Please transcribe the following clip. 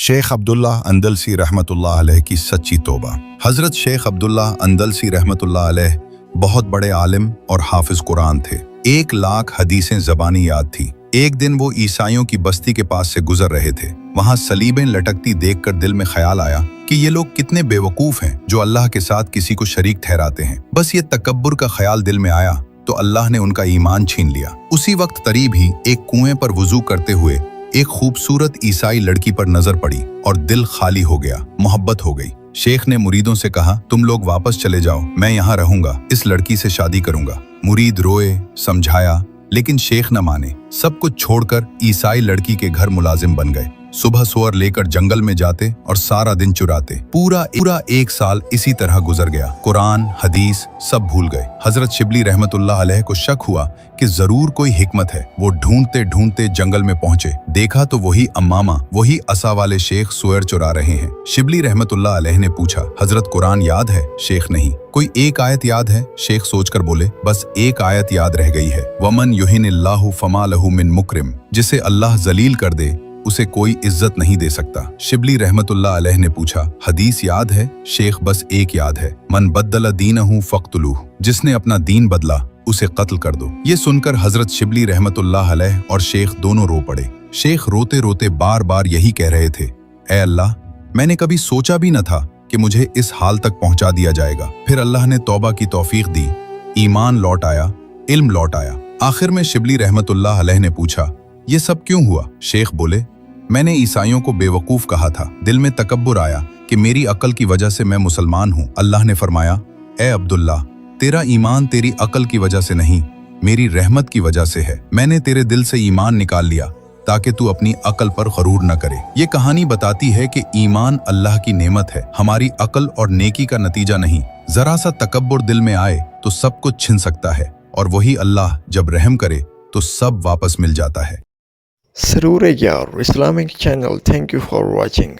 शेख अब्दुल्ला अंदलसी रहमतुल्लाह अलैह की सच्ची तौबा। हजरत शेख अब्दुल्ला अंदलसी रहमतुल्लाह अलैह बहुत बड़े आलिम और हाफिज कुरान थे। 1,00,000 हदीसें ज़बानी याद थी। एक दिन वो ईसाइयों की बस्ती के पास से गुजर रहे थे। वहां सलीबें लटकती देखकर दिल में ख्याल आया कि ये लोग कितने बेवकूफ हैं जो अल्लाह के साथ किसी को शरीक ठहराते हैं। बस ये तकब्बुर का ख्याल दिल में आया तो अल्लाह ने उनका ईमान छीन लिया। उसी वक्त करीब ही एक कुएं पर वुजू करते हुए एक खूबसूरत ईसाई लड़की पर नजर पड़ी और दिल खाली हो गया, मोहब्बत हो गई। शेख ने मुरीदों से कहा, तुम लोग वापस चले जाओ, मैं यहाँ रहूंगा, इस लड़की से शादी करूंगा। मुरीद रोए, समझाया, लेकिन शेख न माने। सब कुछ छोड़कर ईसाई लड़की के घर मुलाजिम बन गए। सुबह सुअर लेकर जंगल में जाते और सारा दिन चुराते। पूरा 1 साल इसी तरह गुजर गया। कुरान, हदीस सब भूल गए। हजरत शिबली रहमतुल्लाह अलैह को शक हुआ कि जरूर कोई हिकमत है। वो ढूंढते ढूंढते जंगल में पहुंचे। देखा तो वही अम्मामा, वही असा वाले शेख सुअर चुरा रहे हैं। शिबली रहमतुल्लाह अलैह ने पूछा, हजरत कुरान याद है? शेख नहीं। कोई एक आयत याद है? शेख सोचकर बोले, बस एक आयत याद रह गई है, वमन युहिनिल्लाहु फमा लहु मिन मुकरिम। जिसे अल्लाह जलील कर दे उसे कोई इज्जत नहीं दे सकता। शिबली रहमतुल्लाह अलैह ने पूछा, हदीस याद है? शेख बस एक याद है, मन बद्दल दीनहु फक्तुलूह। जिसने अपना दीन बदला उसे कत्ल कर दो। ये सुनकर हजरत शिबली रहमतुल्लाह अलैह और शेख दोनों रो पड़े। शेख रोते रोते बार बार यही कह रहे थे, ऐ अल्लाह, मैंने कभी सोचा भी न था कि मुझे इस हाल तक पहुंचा दिया जाएगा। फिर अल्लाह ने तौबा की तौफीक दी, ईमान लौट आया, इल्म लौट आया। आखिर में शिबली रहमतुल्लाह अलैह ने पूछा, ये सब क्यों हुआ? शेख बोले, मैंने ईसाइयों को बेवकूफ कहा था। दिल में तकब्बुर आया कि मेरी अकल की वजह से मैं मुसलमान हूँ। अल्लाह ने फरमाया, ए अब्दुल्ला, तेरा ईमान तेरी अकल की वजह से नहीं, मेरी रहमत की वजह से है। मैंने तेरे दिल से ईमान निकाल लिया ताकि तू अपनी अकल पर गरूर न करे। ये कहानी बताती है कि ईमान अल्लाह की नेमत है, हमारी अकल और नेकी का नतीजा नहीं। जरा सा तकब्बुर दिल में आए तो सब कुछ छिन सकता है, और वही अल्लाह जब रहम करे तो सब वापस मिल जाता है। Sarur Yar Islamic channel. Thank you for watching.